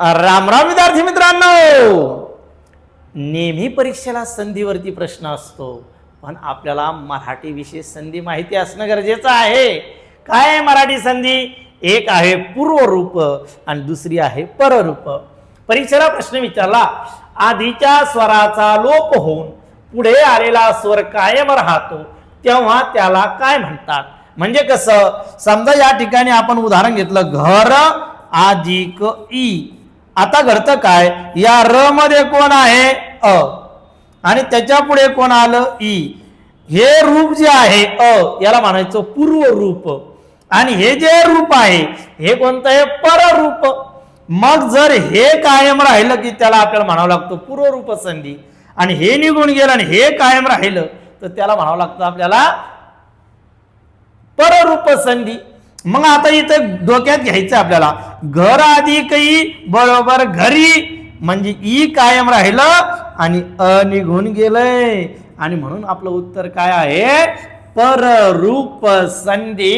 राम राम विद्यार्थी मित्रांनो, नेहमी परीक्षेला संधीवरती प्रश्न असतो, पण आपल्याला मराठी विशेष संधी माहिती असणं गरजेचं आहे. काय आहे मराठी संधी? एक आहे पूर्वरूप आणि दुसरी आहे पररूप. परीक्षेला प्रश्न विचारला, आधीच्या स्वराचा लोप होऊन पुढे आलेला स्वर कायम राहतो तेव्हा त्याला काय म्हणतात? म्हणजे कसं, समजा या ठिकाणी आपण उदाहरण घेतलं, घर अधिक ई. आता घडतं काय, या र मध्ये कोण आहे? अ, आणि त्याच्या पुढे कोण आलं? ई. हे रूप जे आहे अ, याला म्हणायचं पूर्व रूप, आणि हे जे रूप आहे हे कोणतं आहे? पररूप. मग जर हे कायम राहिलं की त्याला आपल्याला म्हणावं लागतं पूर्वरूप संधी, आणि हे निघून गेलं आणि हे कायम राहिलं तर त्याला म्हणावं लागतं आपल्याला पररूप संधी. मग आता इथं डोक्यात घ्यायचं आपल्याला, घर अधिक ई बरोबर घरी, म्हणजे ई कायम राहिलं आणि अ निघून गेलंय, आणि म्हणून आपलं उत्तर काय आहे? पररूप संधी.